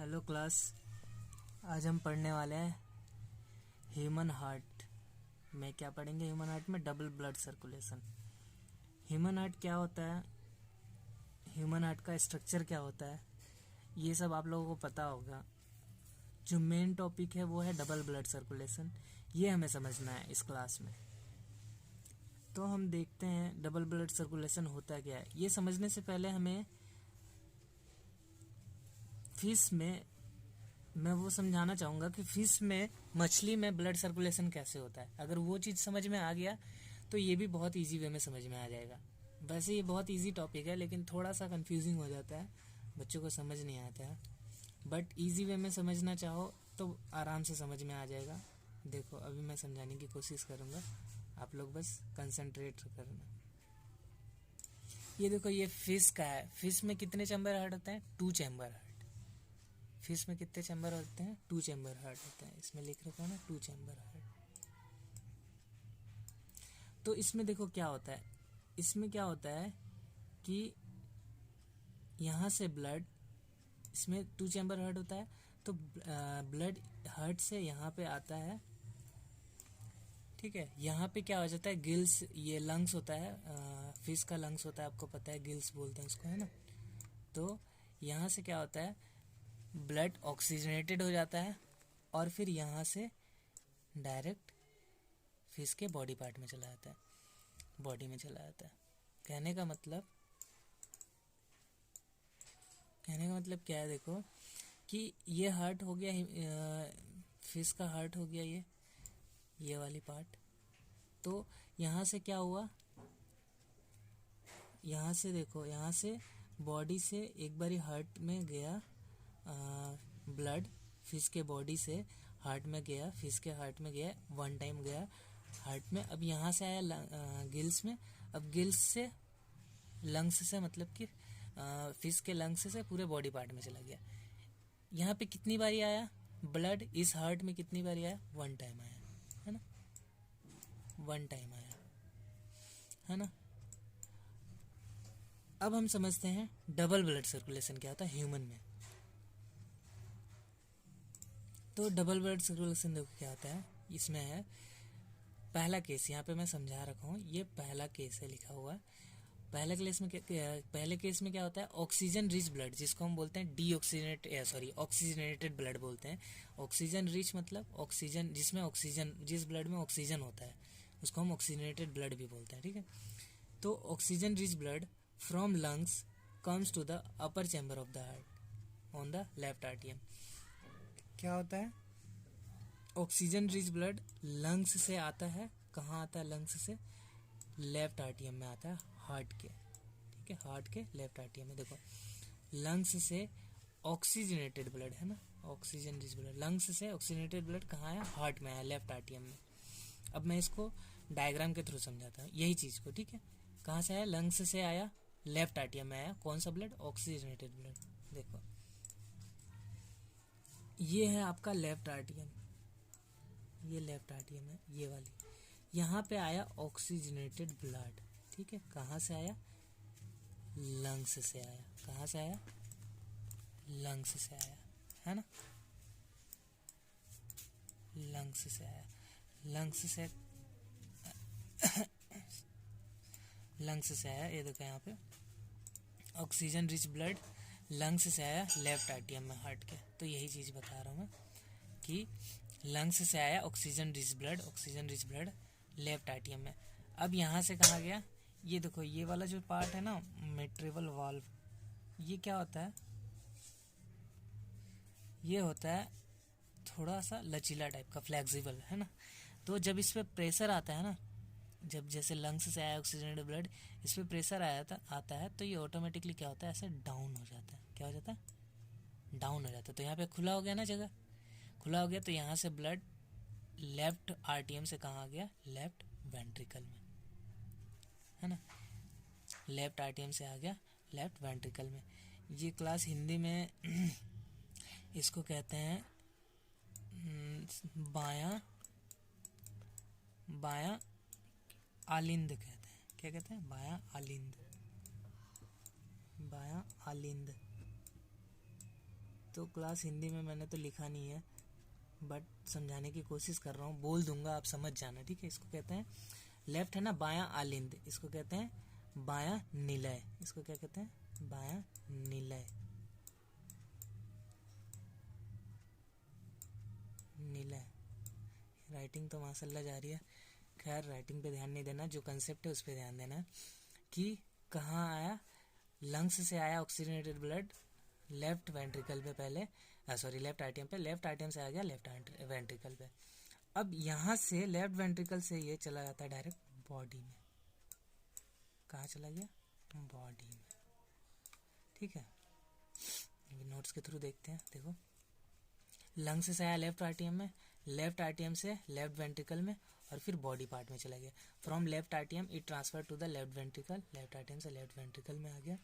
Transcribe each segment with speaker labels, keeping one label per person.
Speaker 1: Hello class. आज हम पढ़ने वाले हैं ह्यूमन हार्ट में। क्या पढ़ेंगे? ह्यूमन हार्ट में double blood circulation. Human heart क्या होता है, ह्यूमन हार्ट का स्ट्रक्चर क्या होता है, ये सब आप लोगों को पता होगा। जो मेन टॉपिक है वो है डबल ब्लड सर्कुलेशन। ये हमें समझना है इस क्लास में। तो हम देखते हैं डबल ब्लड सर्कुलेशन होता क्या है। ये समझने से पहले हमें फिश में मैं वो समझाना चाहूँगा कि फिश में, मछली में ब्लड सर्कुलेशन कैसे होता है। अगर वो चीज़ समझ में आ गया तो ये भी बहुत इजी वे में समझ में आ जाएगा। वैसे ये बहुत इजी टॉपिक है लेकिन थोड़ा सा कंफ्यूजिंग हो जाता है, बच्चों को समझ नहीं आता है। बट इजी वे में समझना चाहो तो आराम से समझ में आ जाएगा। देखो अभी मैं समझाने की कोशिश करूँगा, आप लोग बस कंसंट्रेट करना। ये देखो, ये फिश का है। फिश में कितने चैम्बर हार्ट होते हैं? 2 चैम्बर हार्ट। फिश में कितने चैम्बर होते हैं? 2 चैम्बर हार्ट होते हैं। इसमें लिख रखा है ना 2 चैम्बर हार्ट। तो इसमें देखो क्या होता है, इसमें क्या होता है कि यहाँ से ब्लड, इसमें 2 चैम्बर हार्ट होता है तो ब्लड हार्ट से यहाँ पे आता है। ठीक है, यहाँ पे क्या हो जाता है, गिल्स, ये लंग्स होता है, फिश का लंग्स होता है, आपको पता है, गिल्स बोलते हैं उसको, है ना। तो यहाँ से क्या होता है, ब्लड ऑक्सीजनेटेड हो जाता है और फिर यहाँ से डायरेक्ट फिश के बॉडी पार्ट में चला जाता है, बॉडी में चला जाता है। कहने का मतलब क्या है, देखो कि ये हार्ट हो गया, फिश का हार्ट हो गया, ये वाली पार्ट। तो यहाँ से क्या हुआ, यहाँ से देखो, यहाँ से बॉडी से एक बारी हार्ट में गया ब्लड, फिश के बॉडी से हार्ट में गया, फिश के हार्ट में गया, 1 टाइम गया हार्ट में। अब यहाँ से आया गिल्स में। अब गिल्स से, लंग्स से, मतलब कि फिश के लंग्स से पूरे बॉडी पार्ट में चला गया। यहाँ पे कितनी बारी आया ब्लड, इस हार्ट में कितनी बारी आया? 1 टाइम आया, है ना, 1 टाइम आया, है ना। अब हम समझते हैं डबल ब्लड सर्कुलेशन क्या होता है ह्यूमन में। तो डबल ब्लड सर्कुलेशन देखो क्या होता है। इसमें है पहला केस, यहाँ पे मैं समझा रखा हूँ, ये पहला केस है लिखा हुआ। पहले केस में क्या होता है, ऑक्सीजन रिच ब्लड, जिसको हम बोलते हैं ऑक्सीजनेटेड ब्लड बोलते हैं। ऑक्सीजन रिच मतलब ऑक्सीजन, जिसमें ऑक्सीजन, जिस ब्लड में ऑक्सीजन होता है उसको हम ऑक्सीजनेटेड ब्लड भी बोलते हैं। ठीक है, तो oxygen rich blood from lungs comes to the upper chamber of the heart on the left आर्टियम। क्या होता है, ऑक्सीजन रिच ब्लड लंग्स से आता है। कहाँ आता है? लंग्स से लेफ्ट आर्टियम में आता है, हार्ट के। ठीक है, हार्ट के लेफ्ट आर्टियम में। देखो, लंग्स से ऑक्सीजनेटेड ब्लड, है ना, ऑक्सीजन रिच ब्लड, लंग्स से ऑक्सीजनेटेड ब्लड कहाँ आया? हार्ट में आया, लेफ्ट आर्टियम में। अब मैं इसको डायग्राम के थ्रू समझाता हूँ यही चीज़ को। ठीक है, कहाँ से आया? लंग्स से आया, लेफ्ट आर्टियम में आया। कौन सा ब्लड? Oxygenated blood. देखो, ये है आपका लेफ्ट आर्टियम, ये लेफ्ट आर्टियम है, ये वाली। यहाँ पे आया ऑक्सीजनेटेड ब्लड। ठीक है, कहाँ से आया? लंग्स से आया। कहाँ से आया? लंग्स से आया, है ना, लंग्स से आया। लंग्स से लंग्स से आया, ये देखो यहाँ पे ऑक्सीजन रिच ब्लड लंग्स से आया लेफ्ट आर्टियम में, हार्ट के। तो यही चीज़ बता रहा हूँ मैं कि लंग्स से आया ऑक्सीजन रिच ब्लड लेफ्ट आर्टियम में। अब यहाँ से कहाँ गया? ये देखो, ये वाला जो पार्ट है ना, मिट्रिवल वाल्व, ये क्या होता है? ये होता है थोड़ा सा लचीला टाइप का, फ्लेक्सिबल, है ना। तो जब इस पर प्रेशर आता है ना, जब जैसे लंग्स से आया ऑक्सीजनेटेड ब्लड, इस पर प्रेशर आता है तो ये ऑटोमेटिकली क्या होता है, ऐसे डाउन हो जाता है। क्या हो जाता है? डाउन हो जाता है। तो यहाँ पे खुला हो गया ना, जगह खुला हो गया, तो यहाँ से ब्लड लेफ्ट आर्टियम से कहाँ आ गया? लेफ्ट वेंट्रिकल में, है ना, लेफ्ट आर्टियम से आ गया लेफ्ट वेंट्रिकल में। ये क्लास हिंदी में इसको कहते हैं बायां आलिंद कहते हैं। क्या कहते हैं? बायां आलिंद, बायां आलिंद। तो क्लास हिंदी में मैंने तो लिखा नहीं है, बट समझाने की कोशिश कर रहा हूँ, बोल दूंगा, आप समझ जाना, ठीक है। इसको कहते हैं लेफ्ट है ना, बायां आलिंद, इसको कहते हैं बायां निलय, इसको क्या कहते हैं, बायां निलय, निलय। राइटिंग तो माशाल्लाह जा रही है, खैर राइटिंग पे ध्यान नहीं देना, जो कंसेप्ट है उस पर ध्यान देना कि कहाँ आया, लंग्स से आया ऑक्सीजनेटेड ब्लड लेफ्ट वेंट्रिकल पे पहले, सॉरी लेफ्ट आर्टियम पे, लेफ्ट आर्टियम से आ गया लेफ्ट वेंट्रिकल पे। अब यहाँ से लेफ्ट वेंट्रिकल से ये चला जाता है डायरेक्ट बॉडी में, कहाँ चला गया, बॉडी में, ठीक है। नोट्स के थ्रू देखते हैं, देखो लंग्स से आया लेफ्ट आर्टियम में, लेफ्ट आर्टियम से लेफ्ट वेंट्रिकल में, और फिर बॉडी पार्ट में चला गया। From left आर्टियम it transfer to the left ventricle, left आर्टियम से लेफ्ट वेंट्रिकल में आ गया।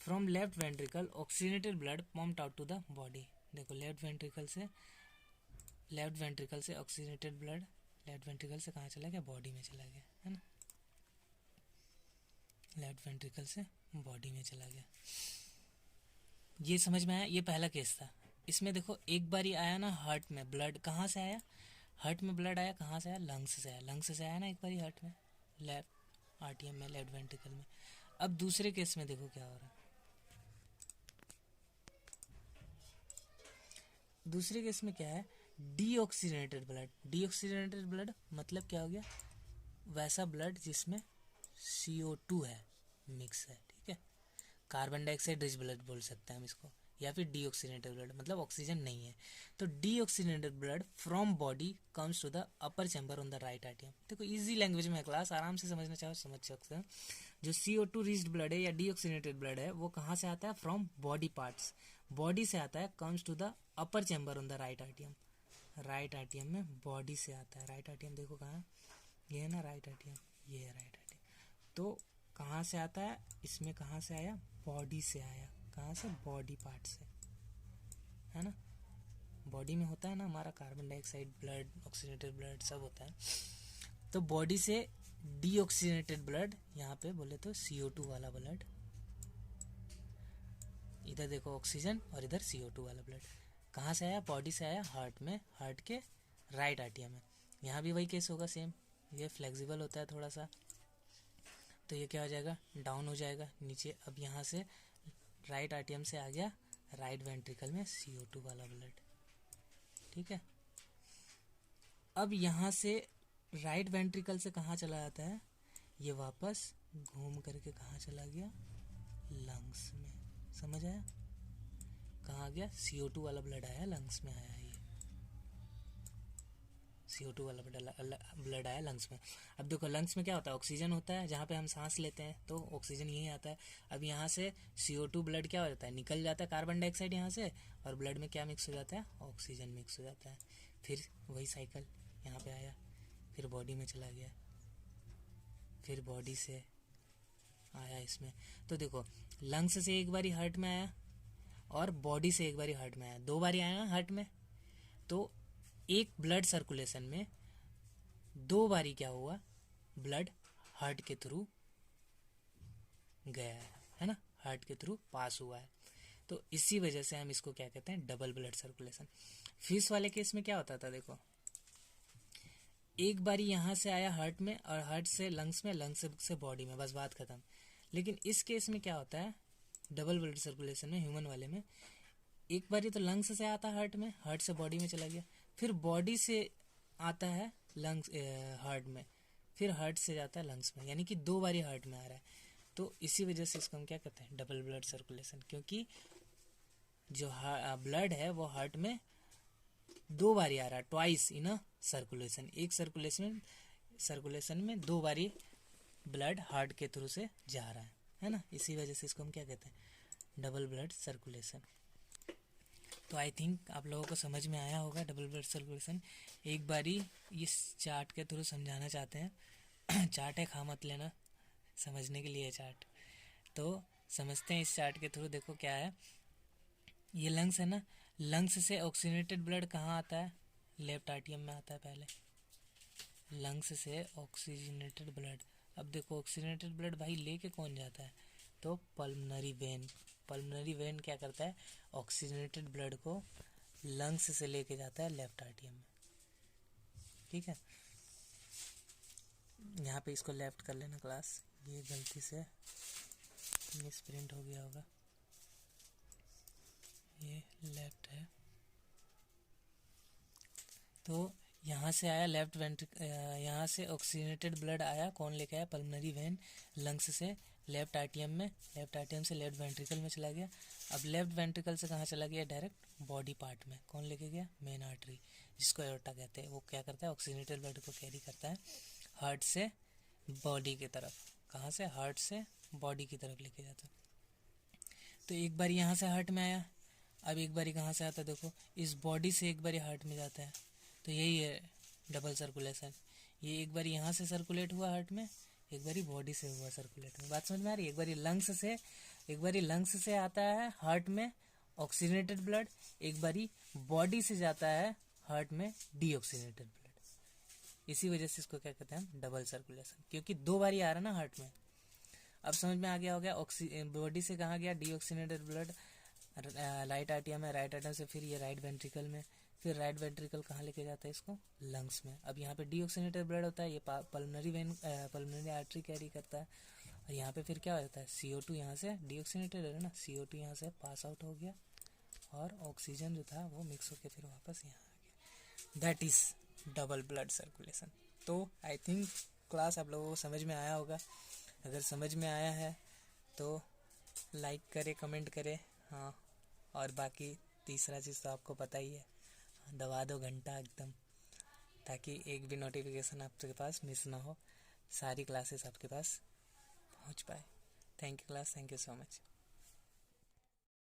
Speaker 1: From left ventricle oxygenated blood pumped out to the body, देखो लेफ्ट वेंट्रिकल से ऑक्सीजनेटेड ब्लड लेफ्ट वेंट्रिकल से कहाँ चला गया, बॉडी में चला गया, है ना, लेफ्ट वेंट्रिकल से बॉडी में चला गया। ये समझ में आया, ये पहला केस था। इसमें देखो एक बारी आया ना हार्ट में ब्लड, कहाँ से आया, हार्ट में ब्लड आया, कहाँ से आया, लंग्स से आया, लंग्स से आया ना एक बारी हार्ट में, लेफ्ट आर्टियम में, लेफ्ट वेंट्रिकल में। अब दूसरे केस में देखो क्या हो रहा है, दूसरे केस में क्या है, डीऑक्सीजनेटेड ब्लड। डीऑक्सीजनेटेड ब्लड मतलब क्या हो गया, वैसा ब्लड जिसमें CO2 है, मिक्स है, ठीक है, कार्बन डाइऑक्साइड रिच ब्लड बोल सकते हैं हम इसको, या फिर डीऑक्सीजनेटेड ब्लड मतलब ऑक्सीजन नहीं है। तो deoxygenated blood from body comes to the upper chamber on the right आर्टियम। देखो इजी लैंग्वेज में है क्लास, आराम से समझना चाहो समझ सकते हैं। जो CO2 रिच्ड ब्लड है या डीऑक्सीजनेटेड ब्लड है वो कहाँ से आता है, फ्रॉम बॉडी पार्ट्स, बॉडी से आता है, comes to the upper chamber on the right आर्टियम, right आर्टियम में बॉडी से आता है। राइट आर्टियम देखो कहाँ, ये है ना राइट आर्टियम, ये है राइट आर्टियम। तो कहाँ से आता है, इसमें कहाँ से आया, बॉडी से आया, कहाँ से, बॉडी पार्ट से, है ना। बॉडी में होता है ना हमारा carbon dioxide, blood, oxygenated blood सब होता है। तो बॉडी से डीऑक्सीजनेटेड ब्लड, यहाँ पे बोले तो CO2 वाला ब्लड, इधर देखो ऑक्सीजन और इधर CO2 वाला ब्लड, कहाँ से आया, बॉडी से आया, हार्ट में, हार्ट के राइट आर्टियम में। यहाँ भी वही केस होगा सेम, ये फ्लेक्सिबल होता है थोड़ा सा, तो ये क्या हो जाएगा, डाउन हो जाएगा नीचे। अब यहाँ से राइट आर्टियम से आ गया राइट वेंट्रिकल में CO2 वाला ब्लड, ठीक है। अब यहाँ से राइट वेंट्रिकल से कहाँ चला जाता है, ये वापस घूम करके कहाँ चला गया, लंग्स में, समझ आया, कहाँ गया, CO2 वाला ब्लड आया, लंग्स में आया, ये CO2 वाला ब्लड आया लंग्स में। अब देखो लंग्स में क्या होता है, ऑक्सीजन होता है, जहाँ पे हम सांस लेते हैं तो ऑक्सीजन यही आता है। अब यहाँ से CO2 ब्लड क्या हो जाता है, निकल जाता है कार्बन डाइऑक्साइड यहाँ से, और ब्लड में क्या मिक्स हो जाता है, ऑक्सीजन मिक्स हो जाता है। फिर वही साइकिल यहाँ पे आया, फिर बॉडी में चला गया, फिर बॉडी से आया इसमें। तो देखो लंग्स से एक बारी हार्ट में आया और बॉडी से एक बारी हार्ट में आया, 2 बारी आया हार्ट में। तो एक ब्लड सर्कुलेशन में 2 बारी क्या हुआ, ब्लड हार्ट के थ्रू गया है ना, हार्ट के थ्रू पास हुआ है। तो इसी वजह से हम इसको क्या कहते हैं, डबल ब्लड सर्कुलेशन। फिश वाले केस में क्या होता था, देखो एक बारी यहाँ से आया हार्ट में और हार्ट से लंग्स में, लंग्स से बॉडी में, बस बात खत्म। लेकिन इस केस में क्या होता है, डबल ब्लड सर्कुलेशन में, ह्यूमन वाले में एक बारी तो लंग्स से आता है हार्ट में, हार्ट से बॉडी में चला गया, फिर बॉडी से आता है लंग्स हार्ट में, फिर हार्ट से जाता है लंग्स में, यानी कि 2 बारी हार्ट में आ रहा है। तो इसी वजह से इसको हम क्या कहते हैं, डबल ब्लड सर्कुलेशन, क्योंकि जो ब्लड है वो हार्ट में 2 बारी आ रहा है, ट्वाइस इन अ सर्कुलेशन, एक सर्कुलेशन में 2 बारी ब्लड हार्ट के थ्रू से जा रहा है ना। इसी वजह से इसको हम क्या कहते हैं, डबल ब्लड सर्कुलेशन। तो आई थिंक आप लोगों को समझ में आया होगा डबल ब्लड सर्कुलेशन। एक बारी इस चार्ट के थ्रू समझाना चाहते हैं चार्ट है, खा मत लेना, समझने के लिए चार्ट। तो समझते हैं इस चार्ट के थ्रू। देखो क्या है, ये लंग्स है ना, लंग्स से ऑक्सीजनेटेड ब्लड कहाँ आता है, लेफ्ट आर्टियम में आता है पहले, लंग्स से ऑक्सीजनेटेड ब्लड। अब देखो ऑक्सीजनेटेड ब्लड भाई लेके कौन जाता है, तो पल्मोनरी वेन, पल्मोनरी वेन क्या करता है, ऑक्सीजनेटेड ब्लड को लंग्स से लेके जाता है लेफ्ट आर्टियम में। ठीक है, यहाँ पे इसको लेफ्ट कर लेना क्लास, ये गलती से मिस प्रिंट हो गया होगा, ये लेफ्ट है। तो यहाँ से आया लेफ्ट वेंट्रिकल, यहाँ से ऑक्सीजनेटेड ब्लड आया, कौन लेके आया, पल्मोनरी वेन लंग्स से लेफ्ट आर्टियम में, लेफ्ट आर्टियम से लेफ्ट वेंट्रिकल में चला गया। अब लेफ्ट वेंट्रिकल से कहाँ चला गया, डायरेक्ट बॉडी पार्ट में, कौन लेके गया, मेन आर्टरी जिसको एओर्टा कहते हैं। वो क्या करता है, ऑक्सीजनेटेड ब्लड को कैरी करता है हार्ट से बॉडी की तरफ, कहाँ से, हार्ट से बॉडी की तरफ लेके जाता है। तो एक बार यहाँ से हार्ट में आया, अब एक बारी कहाँ से आता है, देखो इस बॉडी से एक बारी हार्ट में जाता है, तो यही है डबल सर्कुलेशन। ये एक बार यहाँ से सर्कुलेट हुआ हार्ट में, एक बारी बॉडी से हुआ सर्कुलेट में। बात समझ में आ रही है, एक बारी लंग्स से आता है हार्ट में ऑक्सीजनेटेड ब्लड, एक बारी बॉडी से जाता है हार्ट में डीऑक्सीजनेटेड ब्लड। इसी वजह से इसको क्या कहते हैं, डबल सर्कुलेशन, क्योंकि दो बारी आ रहा ना हार्ट में। अब समझ में आ गया हो गया, बॉडी से कहाँ गया, डीऑक्सीजनेटेड ब्लड राइट आर्टियम है, राइट आर्टियम से फिर ये राइट वेंट्रिकल में, फिर राइट वेंट्रिकल कहाँ लेके जाता है इसको, लंग्स में। अब यहाँ पे डीऑक्सीजनेटेड ब्लड होता है, ये pulmonary vein pulmonary artery carry करता है, और यहाँ पे फिर क्या होता है, CO2 यहाँ से डीऑक्सीजनेटेड है ना, CO2 यहाँ से पास आउट हो गया और ऑक्सीजन जो था वो मिक्स होकर फिर वापस यहाँ आ गया। That is double blood circulation. तो आई थिंक क्लास आप लोगों को समझ में आया होगा। अगर समझ में आया है तो लाइक करे, कमेंट करे, हाँ, और बाकी तीसरा चीज़ तो आपको पता ही है, दबा दो घंटा एकदम, ताकि एक भी नोटिफिकेशन आपके पास मिस ना हो, सारी क्लासेस आपके पास पहुंच पाए। Thank you class, thank you so much.